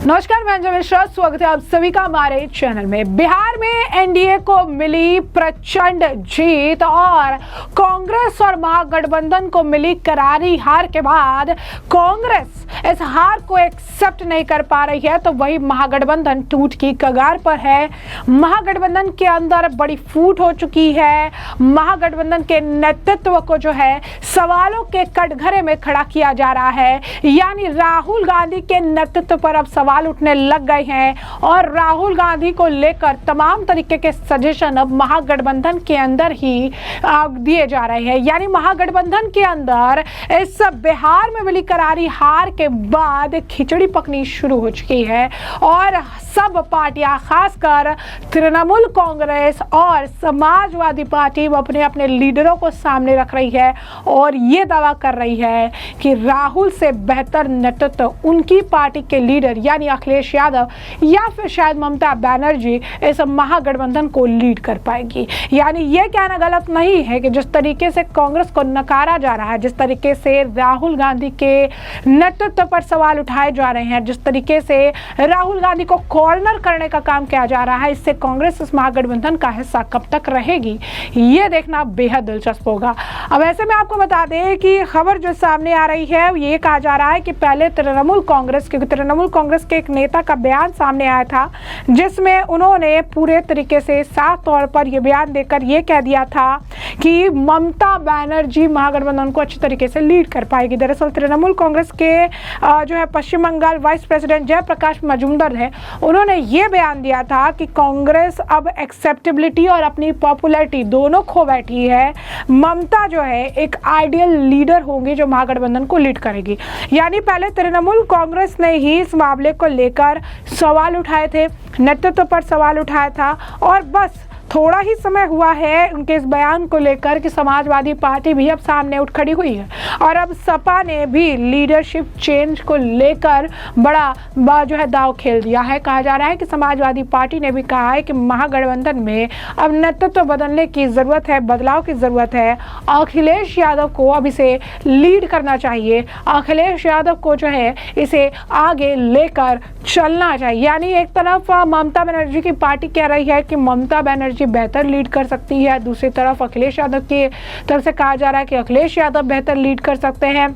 नमस्कार, मैं अंजू मिश्रा, स्वागत है आप सभी का हमारे चैनल में। बिहार में एनडीए को मिली प्रचंड जीत और कांग्रेस और महागठबंधन को मिली करारी हार के बाद कांग्रेस इस हार को एक्सेप्ट नहीं कर पा रही है, तो वही महागठबंधन टूट की कगार पर है। महागठबंधन के अंदर बड़ी फूट हो चुकी है। महागठबंधन के नेतृत्व को जो है सवालों के कटघरे में खड़ा किया जा रहा है, यानी राहुल गांधी के नेतृत्व पर अब सवाल उठने लग गए हैं और राहुल गांधी को लेकर तमाम तरीके के सजेशन अब महागठबंधन के अंदर ही दिए जा रहे हैं। यानी महागठबंधन के अंदर इस बिहार में मिली करारी हार के बाद खिचड़ी पकनी शुरू हो चुकी है और सब पार्टियां, खासकर तृणमूल कांग्रेस और समाजवादी पार्टी अपने अपने लीडरों को सामने रख रही है और ये दावा कर रही है कि राहुल से बेहतर नेतृत्व उनकी पार्टी के लीडर यानी अखिलेश यादव या फिर शायद ममता बनर्जी इस महागठबंधन को लीड कर पाएगी। यानी ये कहना गलत नहीं है कि जिस तरीके से कांग्रेस को नकारा जा रहा है, जिस तरीके से राहुल गांधी के नेतृत्व पर सवाल उठाए जा रहे हैं, जिस तरीके से राहुल गांधी को कॉर्नर करने का काम किया जा रहा है, इससे कांग्रेस इस महागठबंधन का हिस्सा कब तक रहेगी ये देखना बेहद दिलचस्प होगा। अब ऐसे में आपको बता दें कि खबर जो सामने आ रही है ये कहा जा रहा है कि पहले तृणमूल कांग्रेस, क्योंकि तृणमूल कांग्रेस के एक नेता का बयान सामने आया था जिसमें उन्होंने पूरे तरीके से साफ तौर पर यह बयान देकर यह कह दिया था कि ममता बनर्जी महागठबंधन को अच्छी तरीके से लीड कर पाएगी। दरअसल तृणमूल कांग्रेस के जो है पश्चिम बंगाल वाइस प्रेसिडेंट जयप्रकाश मजूमदार है, उन्होंने ये बयान दिया था कि कांग्रेस अब एक्सेप्टेबिलिटी और अपनी पॉपुलैरिटी दोनों खो बैठी है। ममता जो है एक आइडियल लीडर होंगी जो महागठबंधन को लीड करेगी। यानी पहले तृणमूल कांग्रेस ने ही इस मामले को लेकर सवाल उठाए थे, नेतृत्व पर सवाल उठाया था और बस थोड़ा ही समय हुआ है उनके इस बयान को लेकर कि समाजवादी पार्टी भी अब सामने उठ खड़ी हुई है और अब सपा ने भी लीडरशिप चेंज को लेकर बड़ा जो है दाव खेल दिया है। कहा जा रहा है कि समाजवादी पार्टी ने भी कहा है कि महागठबंधन में अब नेतृत्व बदलने की ज़रूरत है, बदलाव की ज़रूरत है। अखिलेश यादव को अब इसे लीड करना चाहिए, अखिलेश यादव को जो है इसे आगे लेकर चलना चाहिए। यानी एक तरफ ममता बनर्जी की पार्टी कह रही है कि ममता बनर्जी बेहतर लीड कर सकती है, दूसरी तरफ अखिलेश यादव की तरफ से कहा जा रहा है कि अखिलेश यादव बेहतर लीड कर सकते हैं।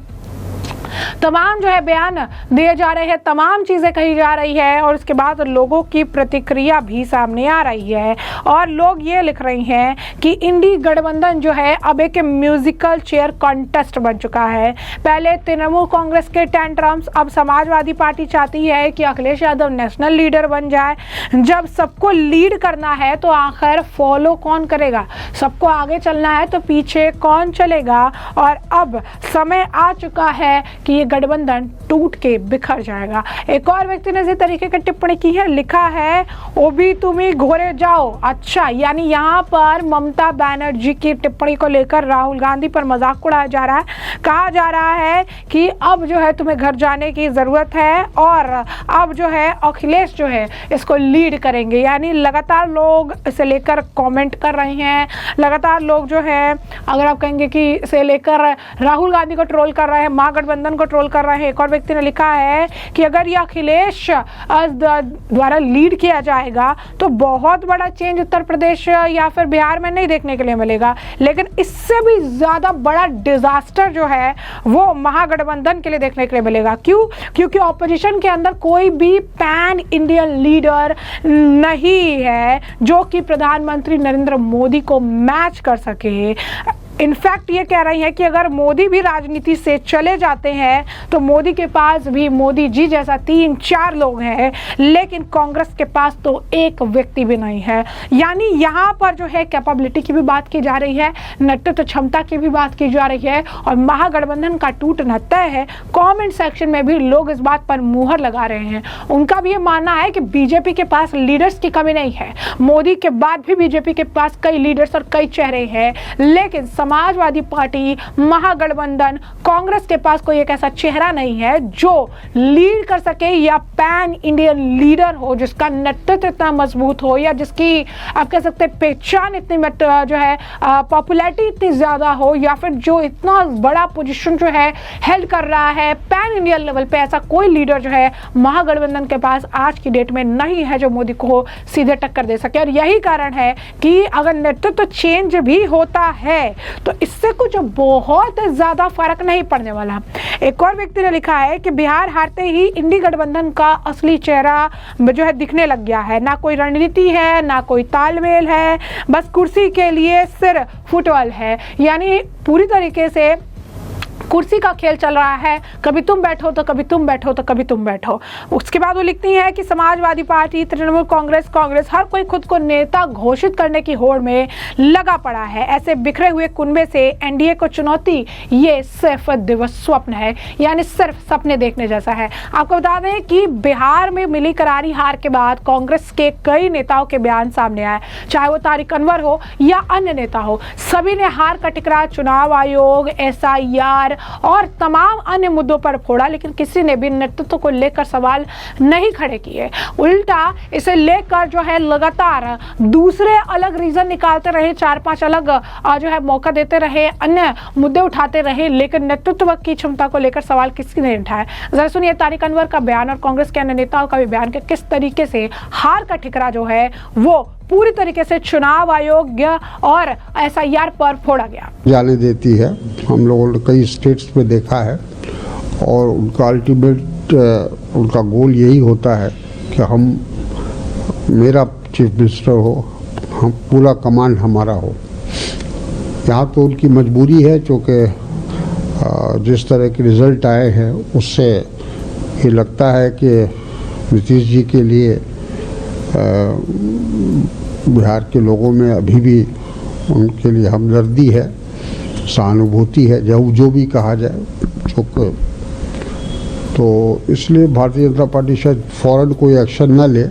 तमाम जो है बयान दिए जा रहे हैं, तमाम चीज़ें कही जा रही है और उसके बाद लोगों की प्रतिक्रिया भी सामने आ रही है और लोग ये लिख रहे हैं कि इंडी गठबंधन जो है अब एक म्यूजिकल चेयर कॉन्टेस्ट बन चुका है। पहले तृणमूल कांग्रेस के टेंट्रम्स, अब समाजवादी पार्टी चाहती है कि अखिलेश यादव नेशनल लीडर बन जाए। जब सबको लीड करना है तो आखिर फॉलो कौन करेगा? सबको आगे चलना है तो पीछे कौन चलेगा? और अब समय आ चुका है कि ये गठबंधन टूट के बिखर जाएगा। एक और व्यक्ति ने इसी तरीके की टिप्पणी की है, लिखा है ओ भी तुम्ही घोरे जाओ। अच्छा, यानी यहाँ पर ममता बनर्जी की टिप्पणी को लेकर राहुल गांधी पर मजाक उड़ाया जा रहा है। कहा जा रहा है कि अब जो है तुम्हें घर जाने की ज़रूरत है और अब जो है अखिलेश जो है इसको लीड करेंगे। यानी लगातार लोग इसे लेकर कॉमेंट कर रहे हैं, लगातार लोग जो है अगर आप कहेंगे कि इसे लेकर राहुल गांधी को ट्रोल कर रहे हैं, महागठबंधन को ट्रोल कर रहे हैं। एक और व्यक्ति ने लिखा है कि अगर ये अखिलेश द्वारा लीड किया जाएगा तो बहुत बड़ा चेंज उत्तर प्रदेश या फिर बिहार में नहीं देखने के लिए मिलेगा, लेकिन इससे भी ज़्यादा बड़ा डिजास्टर जो है वो महागठबंधन के लिए देखने के लिए मिलेगा। क्यों? क्योंकि ऑपोजिशन के अंदर कोई भी पैन इंडियन लीडर नहीं है जो कि प्रधानमंत्री नरेंद्र मोदी को मैच कर सके। इनफैक्ट ये कह रही है कि अगर मोदी भी राजनीति से चले जाते हैं तो मोदी के पास भी मोदी जी जैसा 3-4 लोग हैं, लेकिन कांग्रेस के पास तो एक व्यक्ति भी नहीं है। यानी यहाँ पर जो है कैपेबिलिटी की भी बात की जा रही है, नेतृत्व क्षमता की भी बात की जा रही है और महागठबंधन का टूटना तय है। कमेंट सेक्शन में भी लोग इस बात पर मुहर लगा रहे हैं। उनका भी ये मानना है कि बीजेपी के पास लीडर्स की कमी नहीं है, मोदी के बाद भी बीजेपी के पास कई लीडर्स और कई चेहरे हैं, लेकिन समाजवादी पार्टी, महागठबंधन, कांग्रेस के पास कोई एक ऐसा चेहरा नहीं है जो लीड कर सके या पैन इंडियन लीडर हो, जिसका नेतृत्व इतना मजबूत हो या जिसकी आप कह सकते हैं पहचान इतनी जो है पॉपुलैरिटी इतनी ज्यादा हो, या फिर जो इतना बड़ा पोजीशन जो है हेल्ड कर रहा है पैन इंडियन लेवल पे, ऐसा कोई लीडर जो है महागठबंधन के पास आज की डेट में नहीं है जो मोदी को सीधे टक्कर दे सके। और यही कारण है कि अगर नेतृत्व चेंज भी होता है तो इससे कुछ बहुत ज्यादा फर्क नहीं पड़ने वाला। एक और व्यक्ति ने लिखा है कि बिहार हारते ही इंडी गठबंधन का असली चेहरा जो है दिखने लग गया है, ना कोई रणनीति है, ना कोई तालमेल है, बस कुर्सी के लिए सिर्फ फुटबॉल है। यानी पूरी तरीके से कुर्सी का खेल चल रहा है, कभी तुम बैठो तो कभी तुम बैठो तो कभी तुम बैठो। उसके बाद वो लिखती है कि समाजवादी पार्टी, तृणमूल कांग्रेस हर कोई खुद को नेता घोषित करने की होड़ में लगा पड़ा है। ऐसे बिखरे हुए कुनबे से एनडीए को चुनौती ये सिर्फ दिवस स्वप्न है, यानी सिर्फ सपने देखने जैसा है। आपको बता दें कि बिहार में मिली करारी हार के बाद कांग्रेस के कई नेताओं के बयान सामने आए, चाहे वो तारिक अनवर हो या अन्य नेता हो, सभी ने हार का टिकरा चुनाव आयोग, SIR और तमाम अन्य मुद्दों पर फोड़ा, लेकिन किसी ने भी नेतृत्व को लेकर सवाल नहीं खड़े किए। उल्टा इसे लेकर जो है लगातार दूसरे अलग रीजन निकालते रहे, 4-5 अलग जो है मौका देते रहे, अन्य मुद्दे उठाते रहे, लेकिन नेतृत्व की क्षमता को लेकर सवाल किसी ने उठाया। जरा सुनिए तारिक अनवर का बयान और कांग्रेस के अन्य नेताओं का भी बयान कि किस तरीके से हार का ठिकरा जो है वो पूरी तरीके से चुनाव आयोग और SIR पर फोड़ा गया। जाने देती है, हम लोगों ने कई स्टेट्स में देखा है और उनका अल्टीमेट उनका गोल यही होता है कि हम, मेरा चीफ मिनिस्टर हो, हम पूरा कमांड हमारा हो। यहाँ तो उनकी मजबूरी है, क्योंकि जिस तरह के रिजल्ट आए हैं उससे ये लगता है कि नीतीश जी के लिए बिहार के लोगों में अभी भी उनके लिए हमदर्दी है, सहानुभूति है, जो भी कहा जाए। तो इसलिए भारतीय जनता पार्टी शायद फौरन कोई एक्शन न ले,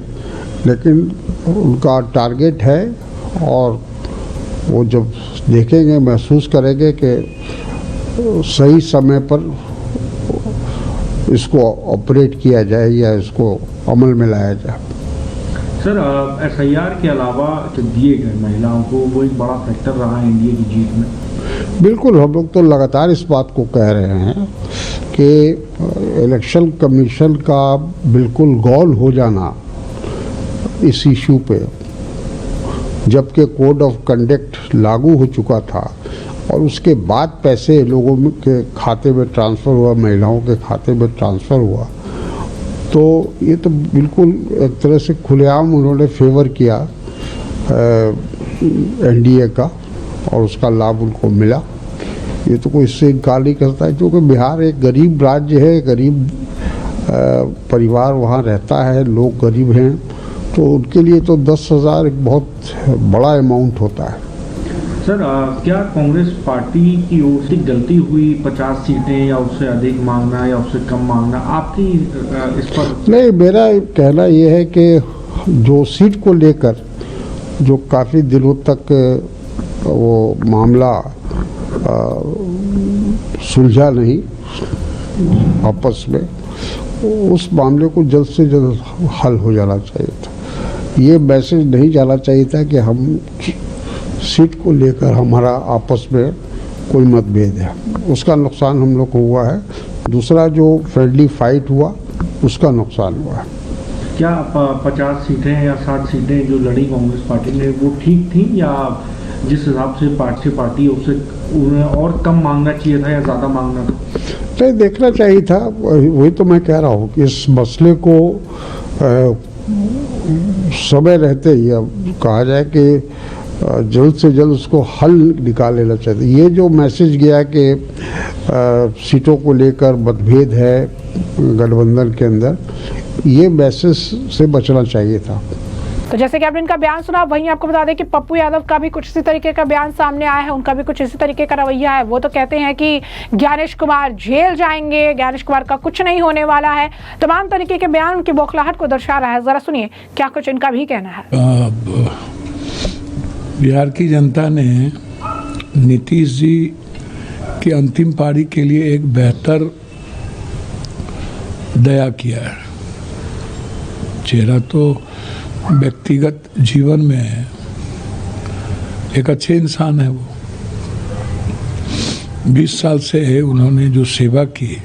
लेकिन उनका टारगेट है और वो जब देखेंगे, महसूस करेंगे कि सही समय पर इसको ऑपरेट किया जाए या इसको अमल में लाया जाए। सर, SIR के अलावा जो दिए गए महिलाओं को, वो एक बड़ा फैक्टर रहा है एनडीए की जीत में। बिल्कुल, हम लोग तो लगातार इस बात को कह रहे हैं कि इलेक्शन कमीशन का बिल्कुल गौल हो जाना इस इशू पे, जबकि कोड ऑफ कंडक्ट लागू हो चुका था और उसके बाद पैसे लोगों के खाते में ट्रांसफ़र हुआ, महिलाओं के खाते में ट्रांसफ़र हुआ, तो ये तो बिल्कुल एक तरह से खुलेआम उन्होंने फेवर किया एनडीए का और उसका लाभ उनको मिला। ये तो कोई इससे इनकार नहीं करता है, क्योंकि बिहार एक गरीब राज्य है, गरीब परिवार वहाँ रहता है, लोग गरीब हैं, तो उनके लिए तो 10,000 एक बहुत बड़ा अमाउंट होता है। सर, क्या कांग्रेस पार्टी की ओर से गलती हुई 50 सीटें या उससे अधिक मांगना या उससे कम मांगना? आपकी इस पर? नहीं, मेरा कहना ये है कि जो सीट को लेकर जो काफ़ी दिनों तक वो मामला सुलझा नहीं आपस में, उस मामले को जल्द से जल्द हल हो जाना चाहिए था। ये मैसेज नहीं जाना चाहिए था कि हम सीट को लेकर हमारा आपस में कोई मतभेद है, उसका नुकसान हम लोग को हुआ है। दूसरा जो फ्रेंडली फाइट हुआ उसका नुकसान हुआ है। क्या 50 सीटें या 60 सीटें जो लड़ी कांग्रेस पार्टी ने वो ठीक थी, या जिस हिसाब से पार्टी उससे उन्हें और कम मांगना चाहिए था या ज़्यादा मांगना था? नहीं, देखना चाहिए था। वही तो मैं कह रहा हूँ कि इस मसले को समय रहते ही कहा जाए कि जल्द से जल्द उसको हल निकाल लेना चाहिए। ये जो मैसेज गया कि सीटों को लेकर मतभेद है गठबंधन के अंदर, ये मैसेज से बचना चाहिए था। तो जैसे कि आपने इनका बयान सुना, वहीं आपको बता दें कि पप्पू यादव का भी कुछ इसी तरीके का बयान सामने आया है, उनका भी कुछ इसी तरीके का रवैया है। वो तो कहते हैं कि ज्ञानेश कुमार जेल जाएंगे, ज्ञानेश कुमार का कुछ नहीं होने वाला है। तमाम तरीके के बयान उनकी बौखलाहट को दर्शा रहा है। जरा सुनिए क्या कुछ इनका भी कहना है। बिहार की जनता ने नीतीश जी की अंतिम पारी के लिए एक बेहतर दया किया है। चेहरा तो व्यक्तिगत जीवन में है, एक अच्छे इंसान है वो। 20 साल से है उन्होंने जो सेवा की,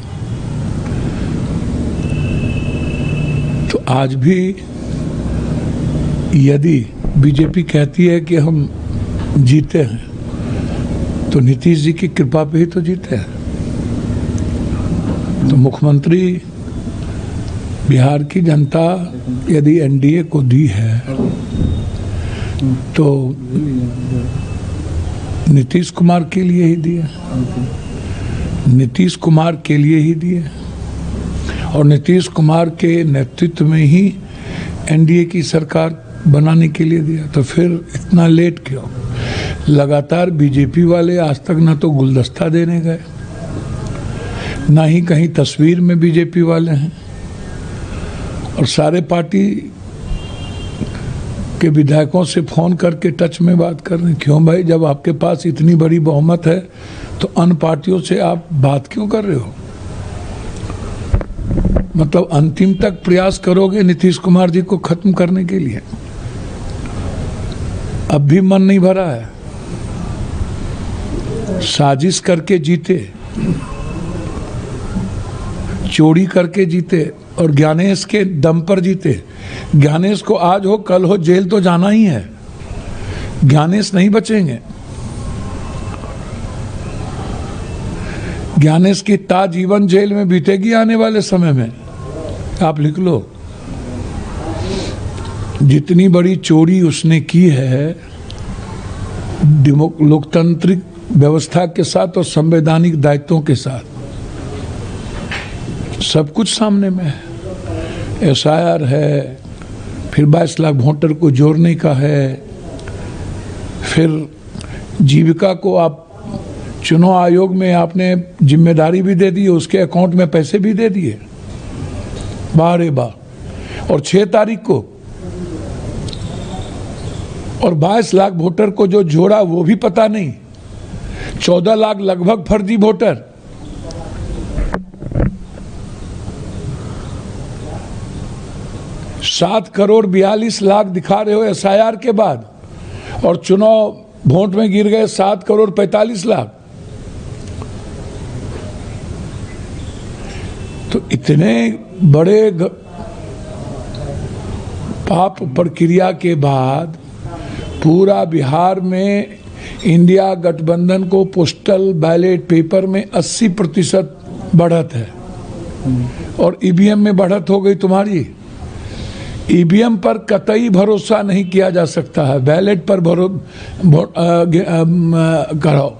तो आज भी यदि बीजेपी कहती है कि हम जीते हैं तो नीतीश जी की कृपा पे ही तो जीते हैं। तो मुख्यमंत्री बिहार की जनता यदि एनडीए को दी है तो नीतीश कुमार के लिए ही दिए, नीतीश कुमार के लिए ही दिए, और नीतीश कुमार के नेतृत्व में ही एनडीए की सरकार बनाने के लिए दिया। तो फिर इतना लेट क्यों? लगातार बीजेपी वाले आज तक ना तो गुलदस्ता देने गए, ना ही कहीं तस्वीर में बीजेपी वाले हैं, और सारे पार्टी के विधायकों से फोन करके टच में बात कर रहे हैं। क्यों भाई, जब आपके पास इतनी बड़ी बहुमत है तो अन्य पार्टियों से आप बात क्यों कर रहे हो? मतलब अंतिम तक प्रयास करोगे नीतीश कुमार जी को खत्म करने के लिए? अब भी मन नहीं भरा है। साजिश करके जीते, चोरी करके जीते, और ज्ञानेश के दम पर जीते। ज्ञानेश को आज हो कल हो जेल तो जाना ही है, ज्ञानेश नहीं बचेंगे। ज्ञानेश की ताजीवन जेल में बीतेगी आने वाले समय में, आप लिख लो। जितनी बड़ी चोरी उसने की है लोकतांत्रिक व्यवस्था के साथ और संवैधानिक दायित्वों के साथ, सब कुछ सामने में है। एसआईआर है, फिर 22 लाख वोटर को जोड़ने का है, फिर जीविका को आप चुनाव आयोग में आपने जिम्मेदारी भी दे दी, उसके अकाउंट में पैसे भी दे दिए, वाह रे वाह। और 6 तारीख को और 22 लाख वोटर को जो जोड़ा वो भी पता नहीं, 14 लाख लगभग फर्जी वोटर। सात करोड़ 42 लाख दिखा रहे हो एसआईआर के बाद, और चुनाव वोट में गिर गए 7 करोड़ 45 लाख। तो इतने बड़े पाप प्रक्रिया के बाद पूरा बिहार में इंडिया गठबंधन को पोस्टल बैलेट पेपर में 80% बढ़त है, और ईवीएम में बढ़त हो गई तुम्हारी। ईवीएम पर कतई भरोसा नहीं किया जा सकता है, बैलेट पर कराओ।